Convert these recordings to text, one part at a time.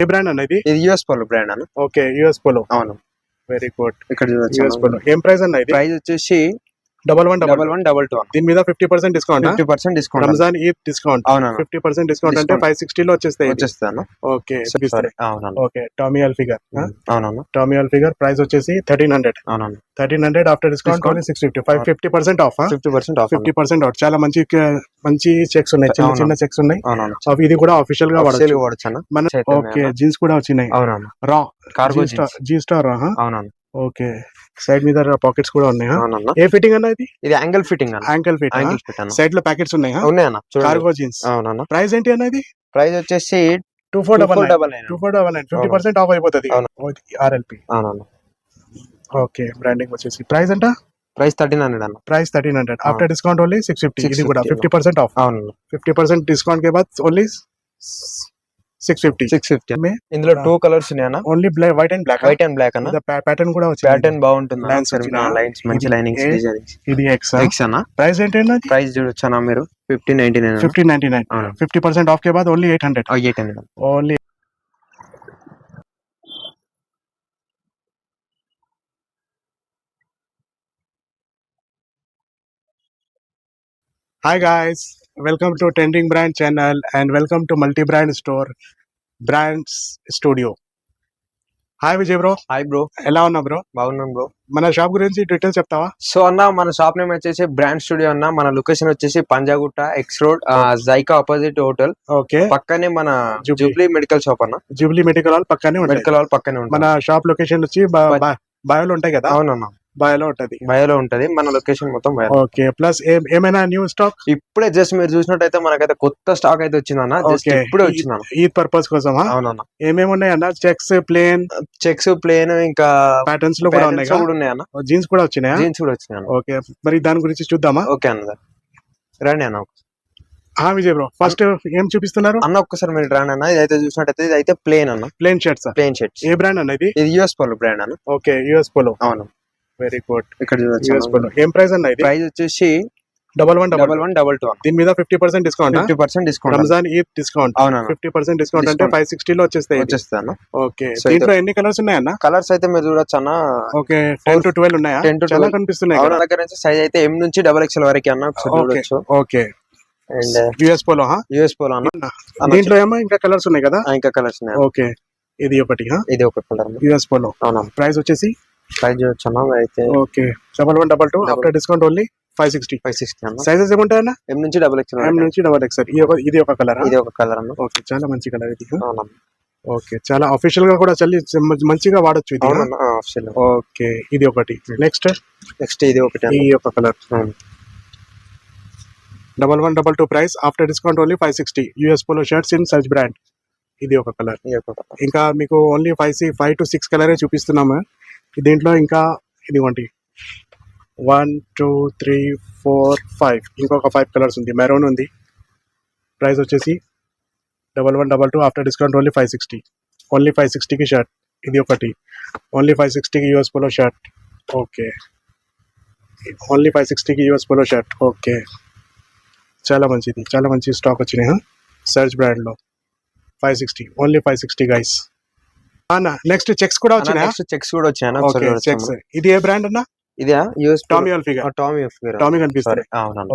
ఏ brand అన్న ఇది? ఇది యూఎస్ పోలో బ్రాండ్ అన్న. Okay, US polo. అవును, వెరీ గుడ్. ఇక్కడ యూఎస్ పోలో ఏం ప్రైస్ అన్న ఇది? ప్రైస్ వచ్చేసి 1112 దీని మీద 50% discount. 50% discount. Ramzan Eid discount. అవునా, 50% డిస్కౌంట్ అంటే 560 లో వచ్చేస్తాను. ఓకే, అవునా. Okay, Tommy Hilfiger. అవునన్నా, టామీ హిల్ఫిగర్ ప్రైస్ వచ్చేసి 1300. అవునా, 1300 after discount only 650. 50% of. 50% of. చాలా మంచి మంచి చెక్స్ ఉన్నాయి, చిన్న చిన్న చెక్స్ ఉన్నాయి. అవి ఇది కూడా ఆఫీషియల్ గా వాడచ్చు. ఓకే, జీన్స్ కూడా వచ్చినాయి. రా కార్గో జీ స్టార్. అవునా, ఓకే, సైడ్ మీద పాకెట్స్ కూడా ఉన్నాయి. ఏ ఫిట్టింగ్ అన్న ఇది? ఇది యాంగిల్ ఫిట్టింగ్ అన్న. Angle fit. సైడ్ లో ప్యాకెట్స్ ఉన్నాయా? ఉన్నాయన్న, కార్గో జీన్స్. అవునన్నా. ప్రైస్ ఏంటి అన్న ఇది? ప్రైస్ వచ్చేసి 2499. 50% ఆఫ్ అయిపోతుంది. ఆర్ఎల్పి. అవునన్నా. ఓకే, బ్రాండింగ్ వచ్చేసి ప్రైస్ ఎంత? ప్రైస్ 1300 అన్న. Price 1300 after discount only 650. ఇది కూడా 50% ఆఫ్. అవును, 50% డిస్కౌంట్ के बाद ఓన్లీ 650. ఇందులో 2 కలర్స్ ఉన్నాయన్న. Only white and black. White and black అన్న. ప్యాటర్న్ కూడా వచ్చింది. ప్యాటర్న్ బాగుంటుంది. లైన్స్ మంచి లైనింగ్స్ డిజైనింగ్స్. ఇది ఎక్స్ అన్న. ప్రైస్ ఏంటి అన్న? ప్రైస్ చూడొచ్చు అన్న మీరు 1599. 1599. 50% ఆఫ్ के बाद only 800. 800 only. Hi guys, welcome to Trending Brand channel and welcome to multi-brand store Brands Studio. Hi Vijay bro. Hi bro, ఎలా ఉన్నా బ్రో? బాగున్నాను బ్రో. మన షాప్ గురించి డీటెయిల్స్ చెప్తావా? సో అన్న, మన షాప్ నేమ్ వచ్చేసి బ్రాండ్ స్టూడియో అన్న. మన లొకేషన్ వచ్చేసి Panjagutta X road, JICA opposite hotel. Okay, పక్కనే మన జూబ్లీ మెడికల్ షాప్ అన్న. జూబ్లీ మెడికల్ హాల్ పక్కనే ఉంటుంది. మెడికల్ హాల్ పక్కనే ఉంటుంది. మన షాప్ లొకేషన్ వచ్చి బయోలో ఉంటాయి కదా? అవునన్నా, బయోలో ఉంటది. బయోలో ఉంటది మన లొకేషన్ మొత్తం బయో. ఓకే, ప్లస్ ఏమైనా న్యూ స్టాక్? ఇప్పుడే జస్ట్ మీరు చూసినట్టయితే మనకైతే కొత్త స్టాక్ అయితే వచ్చిందన్న. ఇప్పుడే వచ్చిందన్న. ఈద్ పర్పస్ కోసం. అవునన్నా. ఏమేమి ఉన్నాయి అన్న? చెక్స్ ప్లేన్ ఇంకా ప్యాటర్న్స్ లో కూడా ఉన్నాయన్న. జీన్స్ కూడా వచ్చినాయా? జీన్స్ కూడా వచ్చినాయి. ఓకే, మరి దాని గురించి చూద్దామా? ఓకే అన్న, రండి అన్న. విజయ్ బ్రో, ఫస్ట్ ఏం చూపిస్తున్నారు అన్న? ఒక్కసారి మీరు రండి అన్న. ఇదైతే చూసినట్టయితే ఇదైతే ప్లేన్ అన్న. Plane shirts. ఏ బ్రాండ్ అన్న ఇది? ఇది యూఎస్ పోలో బ్రాండ్ అన్న. Okay, US polo. అవును, వెరీ గుడ్. ఇక్కడ యూఎస్ పోలో ఏం ప్రైస్ అన్న ఇది? ప్రైస్ వచ్చేసి 1112. దీని మీద 50% discount. 50% discount. Ramzan Eid discount. 50% discount అంటే 560 లో వచ్చేస్తాను. ఓకే, దీంట్లో ఎన్ని కలర్స్ ఉన్నాయన్న? కలర్స్ అయితే మీరు చూడొచ్చు అన్న. ఓకే, 10 to 12 ఉన్నాయా? 10 to 12 కనిపిస్తున్నాయి. మన దగ్గర నుంచి సైజ్ అయితే M నుంచి XXL వరకు అన్న. చూడొచ్చు. Okay, and US polo. US polo అన్న. దీంట్లో ఏమో ఇంకా కలర్స్ ఉన్నాయి కదా? ఇంకా కలర్స్ ఉన్నాయి. ఓకే, ఇది ఒకటి. ఇది ఒక కలర్ యూఎస్ పోలో. అవునా. ప్రైస్ వచ్చేసి ప్రైస్ చూడొచ్చు అన్న. అయితే ఓకే, 1122 ఆఫ్టర్ డిస్కౌంట్ ఓన్లీ 560 అన్న. సైజెస్ ఏముంటాయన్న? M నుంచి XXL. M నుంచి XXL. ఇది ఒక కలర్. ఇది ఒక కలర్ అన్న. ఓకే, చాలా మంచి కలర్ ఇది. ఓకే, చాలా అఫీషియల్ గా కూడా మంచిగా వాడచ్చు ఇది. ఓకే, ఇది ఒకటి. నెక్స్ట్ ఇది ఒకటి. ఈ ఒక colour 1122 price after discount only 560. US polo shirts in such brand. ఇది ఒక కలర్. ఇంకా మీకు ఓన్లీ 5 to 6 కలరే చూపిస్తున్నాము. దీంట్లో ఇంకా ఇదిగోండి 1 2 3 4 5 ఇంకొక 5 కలర్స్ ఉంది. మెరూన్ ఉంది. ప్రైస్ వచ్చేసి 1122 ఆఫ్టర్ డిస్కౌంట్ ఓన్లీ 560. ఓన్లీ 560కి షర్ట్. ఇది ఒకటి. ఓన్లీ 560కి US polo shirt. Okay, only 560కి యూఎస్ పోలో షర్ట్. ఓకే, చాలా మంచిది. చాలా మంచి స్టాక్ వచ్చినాయి సర్చ్ బ్రాండ్ లో. 560, ఓన్లీ 560 గైస్. నెక్స్ట్ చెక్స్ కూడా వచ్చినాయి. చెక్స్ కూడా వచ్చాయి. చెక్స్. ఇది ఏ బ్రాండ్ అన్న? ఇది టామీ హిల్ఫిగర్. టామీ కనిపిస్తుంది.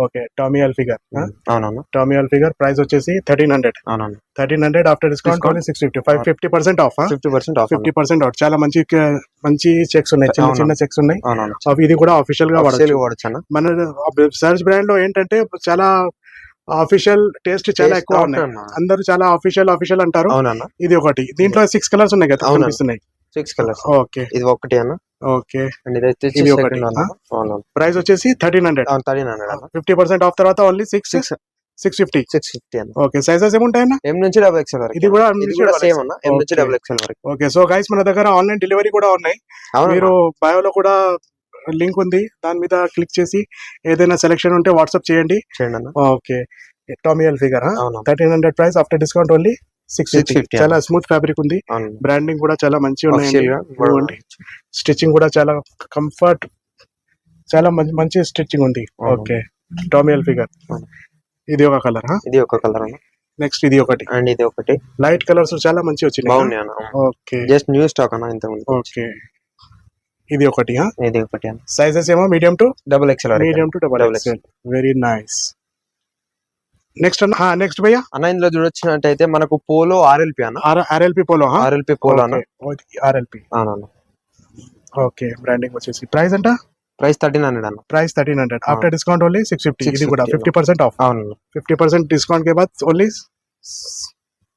Okay, Tommy Hilfiger. అవునన్నా. టామీ హిల్ఫిగర్ ప్రైస్ వచ్చేసి 1300. 1300 after discount only 650. 50% of. 50% of. చాలా మంచి మంచి చెక్స్ ఉన్నాయి, చిన్న చిన్న చెక్స్ ఉన్నాయి. అవి ఇది కూడా ఆఫీషియల్ గా వాడచ్చు. మన సర్చ్ బ్రాండ్ లో ఏంటంటే చాలా ఆఫీషియల్ టేస్ట్ చాలా ఎక్కువ ఉన్నాయి. అందరూ చాలా ఆఫీషియల్ అంటారు. ఇది ఒకటి. దీంట్లో 6 కలర్స్ ఉన్నాయి కదా, కనిపిస్తున్నాయి. 6 కలర్స్. ఓకే, ఇది ఒకటి అన్న. ఓకే, ఇది ఒకటి. ప్రైస్ వచ్చేసి 1300. 50% ఆఫ్ తర్వాత ఓన్లీ 650. ఓకే, సైజెస్ ఏముంటాయన్న? M నుంచి XXL వరకు. ఇది కూడా సేమ్ అన్న. M నుంచి XXL వరకు. ఓకే, సో గైస్ మన దగ్గర ఆన్లైన్ డెలివరీ కూడా ఉన్నాయి. మీరు బయోలో కూడా లింక్ ఉంది, దాని మీద క్లిక్ చేసి ఏదైనా సెలెక్షన్ ఉంటే వాట్సాప్ చేయండి. Okay, Tommy Hilfiger 1300 price after discount only 650. చాలా స్మూత్ ఫ్యాబ్రిక్ ఉంది. బ్రాండింగ్ కూడా చాలా మంచి ఉన్నాయండి. స్టిచ్చింగ్ కూడా చాలా కంఫర్ట్, చాలా మంచి స్టిచ్చింగ్ ఉంది. Okay, Tommy Hilfiger. ఇది ఒక కలర్. ఇది ఒక కలర్. నెక్స్ట్ ఇది ఒకటి అండ్ ఇది ఒకటి లైట్ కలర్స్ చాలా మంచి వచ్చినాయి బాగున్నాయి అన్న. ఓకే జస్ట్ న్యూ స్టాక్ అన్న ఇంత ముందు. ఓకే ఇది ఒకటి ఇది ఒకటి అన్న. సైజెస్ ఏమో medium to double XL medium to double Double XL very nice next అన్న నెక్స్ట్ భయ్యా అన్న. ఇందులో చూడొచ్చినట్టయితే మనకు పోలో ఆర్ఎల్పి అన్న. ఆర్ఎల్పి పోలో ఆర్ఎల్పి పోలో అన్న. ఆర్ఎల్పి అవునన్న. ఓకే బ్రాండింగ్ వచ్చేసి ప్రైస్ ఎంత ప్రైస్ 1300 అన్న. प्राइस 1300 आफ्टर डिस्काउंट ओनली 650 ఇది కూడా 50% ఆఫ్ అవునన్న. 50% డిస్కౌంట్ के बाद ఓన్లీ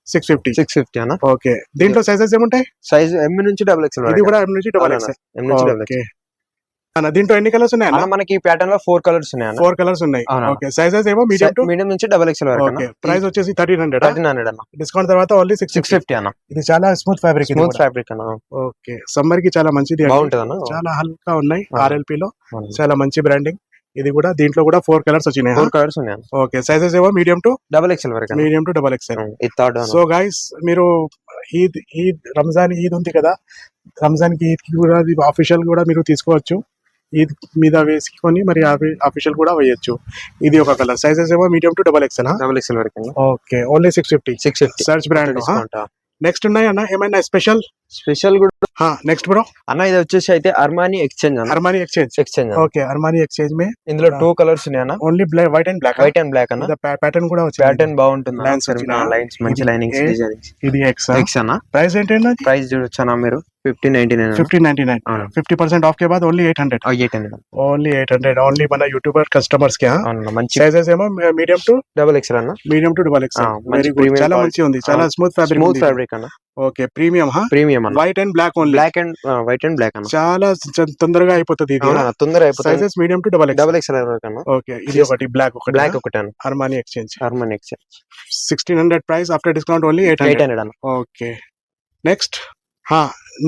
650 650 అన్న. ఓకే దీంట్లో సైజెస్ ఏముంటాయి సైజ్ ఎం నుంచి డబుల్ ఎక్స్ఎల్ ఇది కూడా M నుంచి డబల్ ఎక్స్ ఎం నుంచి డబుల్ ఓకే అన్న దీంట్లో ఎన్ని కలర్స్ ఉన్నాయి అన్న. అన్న మనకి ఈ ప్యాటర్న్ లో 4 కలర్స్ ఉన్నాయి అన్న. 4 కలర్స్ ఉన్నాయి అవునా. ఓకే సైజెస్ ఏమో మీడియం టు మీడియం నుంచి డబుల్ ఎక్స్ఎల్ వరకు ఓకే అన్న. ప్రైస్ వచ్చేసి 1300 1300 అన్న. డిస్కౌంట్ తర్వాత ఓన్లీ 650 650 అన్న. ఇది చాలా స్మూత్ ఫ్యాబ్రిక్ స్మూత్ ఫ్యాబ్రిక్ అన్న. ఓకే సమ్మర్ కి చాలా మంచిది అండి. బాగుంటది అన్న. చాలా హల్కా ఉన్నాయి అవును. ఆర్ఎల్పి లో చాలా మంచి బ్రాండింగ్ ఇది కూడా దీంట్లో కూడా 4 కలర్స్ వచ్చినాయి 4 కలర్స్ ఉన్నాయి అన్న. ఓకే సైజెస్ ఏమో మీడియం టు డబుల్ ఎక్స్ఎల్ వరకు అన్న. మీడియం టు డబల్ ఎక్స్ఎల్ ఇది థర్డ్ అన్న. సో గైస్ మీరు ఈద్ రంజాన్ ఈద్ ఉంది కదా రంజాన్ కి ఈద్ కి కూడా అఫీషియల్ కూడా మీరు తీసుకోవచ్చు ఈద్ మీద వేసుకొని మరి అఫీషియల్ కూడా వేయచ్చు ఇది ఒక కలర్ సైజెస్ ఏమో medium to double XL double XL వరకు అన్న. Okay only 650 650 search brand discount. Next ఉన్నాయి అన్న ఏమైనా స్పెషల్ స్పెషల్ కూడా నెక్స్ట్ బ్రో అన్న. ఇది వచ్చేసి అయితే అర్మానీ ఎక్స్చేంజ్ అన్న. Armani Exchange exchange okay Armani Exchange మే ఇందులో 2 కలర్స్ ఉన్నాయి అన్న. Only white and black white and black అన్న. ప్యాటర్న్ కూడా వచ్చింది ప్యాటర్న్ బాగుంటుంది Lines వచ్చినాయా? లైన్స్ మంచి ఇది లైనింగ్స్ A. డిజైనింగ్స్. ఇది ఎక్స్ ఎక్స్ అన్న. ప్రైస్ ఏంటంటే ప్రైస్ చూడొచ్చు అన్న మీరు 1599 1599 అవును. 50% ఆఫ్ के बाद ఓన్లీ 800 800 ఓన్లీ 800 ఓన్లీ మన యూట్యూబర్ కస్టమర్స్ కి అవును. మంచి సైజెస్ ఏమో మీడియం టు డబుల్ ఎక్స్ఎల్ అన్న. మీడియం టు డబల్ ఎక్స్ మంచి వెరీ గుడ్ premium చాలా quality. మంచి ఉంది చాలా స్మూత్ ఫ్యాబ్రిక్ స్మూత్ ఫ్యాబ్రిక్ అన్న. ఓకే ప్రీమియం ప్రీమియం అన్న. White and black only black and white and black అన్న. చాలా తొందరగా అయిపోతుంది ఇది అవునా తొందర అయిపోతుంది. Sizes medium to double X double XL వరకు అన్న. ఓకే ఇది ఒకటి బ్లాక్ ఒకటి బ్లాక్ ఒకటి అన్న. Armani exchange Armani exchange 1600 price after discount only 800 800 అన్న. ఓకే నెక్స్ట్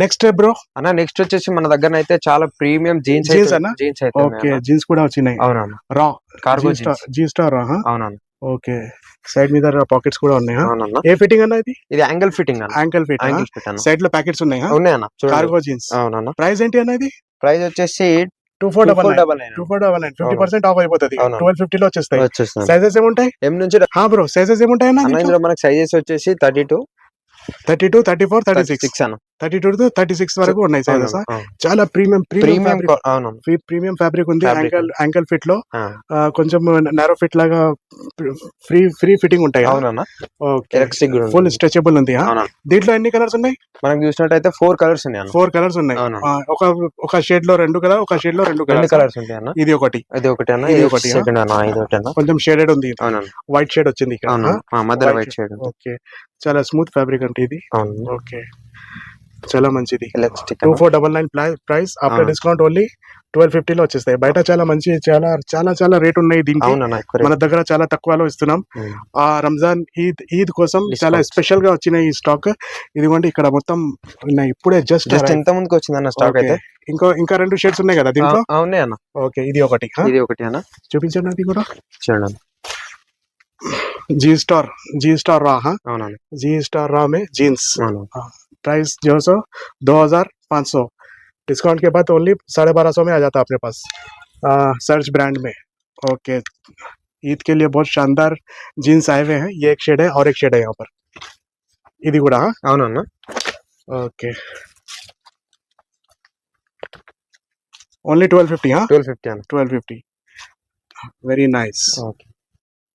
నెక్స్ట్ బ్రో అన్న నెక్స్ట్ వచ్చేసి మన దగ్గర అయితే చాలా ప్రీమియం జీన్స్ Jeans అన్న? జీన్స్ అయితే ఓకే జీన్స్ కూడా వచ్చినాయి అవునన్న. రా కార్గో జీ స్టార్ అవునన్న. ఓకే సైడ్ మీద పాకెట్స్ కూడా ఉన్నాయి అవునన్న. ఏ ఫిట్టింగ్ అన్న ఇది ఇది యాంగిల్ ఫిట్టింగ్ అన్న. యాంకిల్ ఫిట్ యాంగిల్ ఫిట్ అన్న. సైడ్ లో ప్యాకెట్స్ ఉన్నాయి ఉన్నాయన్న చూడండి. కార్గో జీన్స్ అవునన్న. ప్రైస్ ఏంటి అన్న ఇది ప్రైస్ వచ్చేసి 2499 2499 50% ఆఫ్ అయిపోతుంది అవునా. 1250 లో వచ్చేస్తాయి వచ్చేస్తుంది. సైజెస్ ఏముంటాయి ఎం నుంచి బ్రో సైజెస్ ఏముంటాయి అన్న అన్న ఇందులో మనకి సైజెస్ వచ్చేసి 32 32 34 36 36 అన్న. 32 టు 36 వరకు ఉన్నాయి సైజెస్ చాలా ప్రీమియం ప్రీమియం అవును. ప్రీమియం ఫ్యాబ్రిక్ ఉంది Fabric. యాంకల్ ఫిట్ లో ఆ, కొంచెం నారో ఫిట్ లాగా ఫ్రీ ఫిట్టింగ్ ఉంటాయి అవునన్న. ఓకే ఎలక్ట్రిక్ కూడా ఫుల్ ఉంటుంది. స్ట్రెచబుల్ ఉంది అవునా. దీంట్లో ఎన్ని కలర్స్ ఉన్నాయి మనం చూసినట్టయితే 4 కలర్స్ ఉన్నాయి అన్న. 4 కలర్స్ ఉన్నాయి అవునా. ఒక షేడ్ లో 2 కలర్ ఒక షేడ్ లో 2 రెండు కలర్స్ కలర్స్ ఉంటాయి అన్న. ఇది ఒకటి ఇది ఒకటి అన్న. ఇది ఇది ఒకటి, ఒకటి సెకండ్ అన్న. ఇది ఒకటి అన్న. కొంచెం షేడెడ్ ఉంది అవునన్న. వైట్ షేడ్ వచ్చింది ఇక్కడ అవును. మధ్యలో White వైట్ షేడ్. ఓకే చాలా స్మూత్ ఫ్యాబ్రిక్ అంటే ఇది అవును. ఓకే చాలా మంచిది electric 2499 price after discount only 1250 లో వచ్చేస్తాయి బయట చాలా మంచి చాలా రేట్ ఉన్నాయి దీనికి అవునన్న. ఎక్కువ మన దగ్గర చాలా తక్కువలో ఇస్తున్నాం రేట్. ఆ రంజాన్ ఈద్ కోసం చాలా Discounts. స్పెషల్ గా వచ్చిన ఈ స్టాక్ ఇదిగోండి ఇక్కడ మొత్తం ఉన్నాయి ఇప్పుడే జస్ట్ జస్ట్ ఎంత ముందుకు వచ్చిందన్న స్టాక్ అయితే. ఇంకా 2 షేడ్స్ ఉన్నాయి కదా దీంట్లో అవునే అన్న. ఓకే ఇది ఒకటి ఇది ఒకటి అన్న. చూపించండి అది కూడా చూడండి. जी स्टार रा అవునన్న. जी स्टार रा में जीन्स అవును. प्राइस जो सो 2500 डिस्काउंट के बाद ओनली 1250 में आ जाता है अपने पास सर्च ब्रांड में ओके ईद के लिए बहुत शानदार जीन्स आए हुए हैं ये एक शेड है और एक शेड है यहाँ पर ఇది కూడా అవునన్న. ఓకే ఓన్లీ 1250 1250 అన్న. 1250 వెరీ నైస్ ఓకే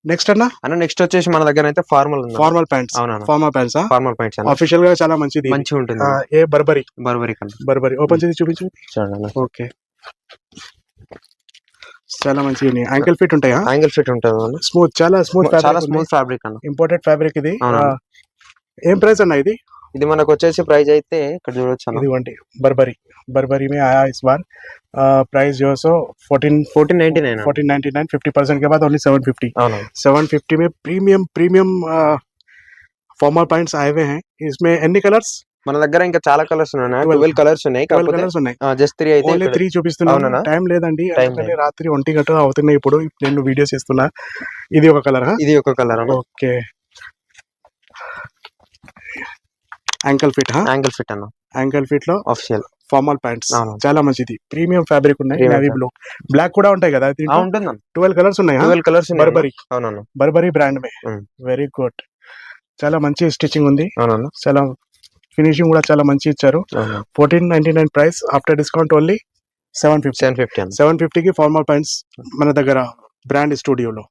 నెక్స్ట్ అన్న అన్న నెక్స్ట్ వచ్చేసి మన దగ్గర అయితే ఫార్మల్ ఉంది. ఫార్మల్ ప్యాంట్స్ అవునన్న. ఫార్మల్ ప్యాంట్స్ ఫార్మల్ ప్యాంట్స్ అన్న. ఆఫీషియల్ గా చాలా మంచిది మంచిగా ఉంటుంది. ఏ బర్బరీ బర్బరీ కన్నా. బర్బరీ ఓపెన్ చేసి చూపించు చూడండి. ఓకే చాలా మంచిగా ఉన్నాయి యాంకిల్ ఫిట్ ఉంటాయా యాంగిల్ ఫిట్ ఉంటుంది అన్న. స్మూత్ చాలా స్మూత్ చాలా స్మూత్ ఫ్యాబ్రిక్ అన్న. ఇంపోర్టెడ్ ఫ్యాబ్రిక్ ఇది అవునా. ఏం ప్రైస్ అన్న ఇది ఇది మనకు వచ్చేసి ప్రైస్ అయితే ఇక్కడ చూడొచ్చు అన్న. ఇదిగోండి बर्बरी में आया इस बार प्राइस जो है सो 1499 అన్న. 1499 50% के बाद ओनली 750 అవును. 750 में प्रीमियम फॉर्मल पैंट्स आए हुए हैं इसमें एनी कलर्स మన దగ్గర ఇంకా చాలా కలర్స్ ఉన్నాయి. 12 12 కలర్స్ ఉన్నాయి. 12 కాకపోతే కలర్స్ ఉన్నాయి జస్ట్ 3 అయితే ఓన్లీ ఇక్కడ. 3 చూపిస్తున్నాను అవునా? టైం లేదండి Time అందుకని లేదు. రాత్రి 1 గంట అవుతున్నాయి ఇప్పుడు నేను వీడియోస్ చేస్తున్నా ఇది ఒక కలర్ ఇది ఒక కలర్ అన్న. Okay ankle fit angle fit అన్న. యాంకిల్ ఫిట్ లో ఆఫిషియల్ ఫార్మల్ ప్యాంట్స్ అవును. చాలా మంచిది ప్రీమియం ఫ్యాబ్రిక్ ఉన్నాయి Premium నేవీ బ్లూ బ్లాక్ కూడా ఉంటాయి కదా ఉంటుంది అన్న. 12 కలర్స్ ఉన్నాయి 12 కలర్స్ బర్బరీ అవునన్న. बर्बरी ब्रांड में Hmm. वेरी गुड చాలా మంచి స్టిచ్చింగ్ ఉంది, అవునన్నా చాలా ఫినిషింగ్ కూడా చాలా మంచి ఇచ్చారు. 1499 ప్రైస్, ఆఫ్టర్ డిస్కౌంట్ ఓన్లీ 750. 750 అన్న 750కి ఫార్మల్ ప్యాంట్స్ మన దగ్గర బ్రాండ్ స్టూడియోలో.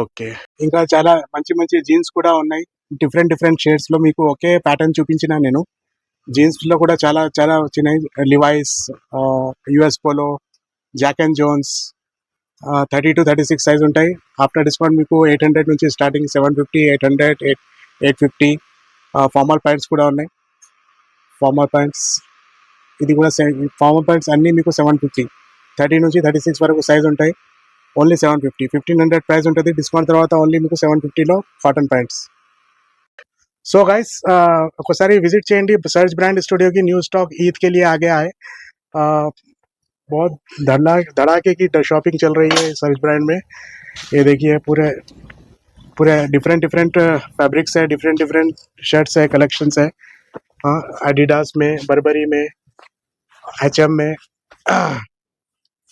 ఓకే, ఇంకా చాలా మంచి మంచి జీన్స్ కూడా ఉన్నాయి, డిఫరెంట్ డిఫరెంట్ షేడ్స్ లో. మీకు ఒకే ప్యాటర్న్ చూపించిన నేను, జీన్స్ లో కూడా చాలా చాలా వచ్చినాయి. Levi's, US Polo, Jack and Jones 30 to 36 size ఉంటాయి. ఆఫ్టర్ డిస్కౌంట్ మీకు 800 నుంచి స్టార్టింగ్, 750, 800, 850. ఫార్మల్ ప్యాంట్స్ కూడా ఉన్నాయి, ఫార్మల్ ప్యాంట్స్. ఇది కూడా ఫార్మల్ ప్యాంట్స్ అన్నీ మీకు 750, 30 నుంచి 36 వరకు సైజ్ ఉంటాయి. ఓన్లీ 750, 1500 ప్రైస్ ఉంటుంది. డిస్కౌంట్ తర్వాత ఓన్లీ మీకు 750లో కాటన్ ప్యాంట్స్. సో గైస్, ఒకసారి విజిట్ చేయండి सर्ज ब्रांड स्टूडियो की. न्यू स्टॉक ईद के लिए आ गया है. बहुत धड़ाके की शॉपिंग चल रही है सर्ज ब्रांड में. ये देखिए पूरे पूरे डिफरेंट डिफरेंट फैब्रिक्स है, डिफरेंट डिफरेंट शर्ट्स है, कलेक्शंस है. एडिडास में, बर्बरी में, एचएम में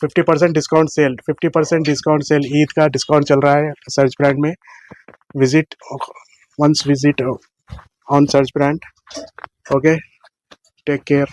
50% discount sale, 50% discount sale, Eid का डिस्काउंट चल रहा है सर्ज ब्रांड में. Visit on Surge brand. Okay, take care.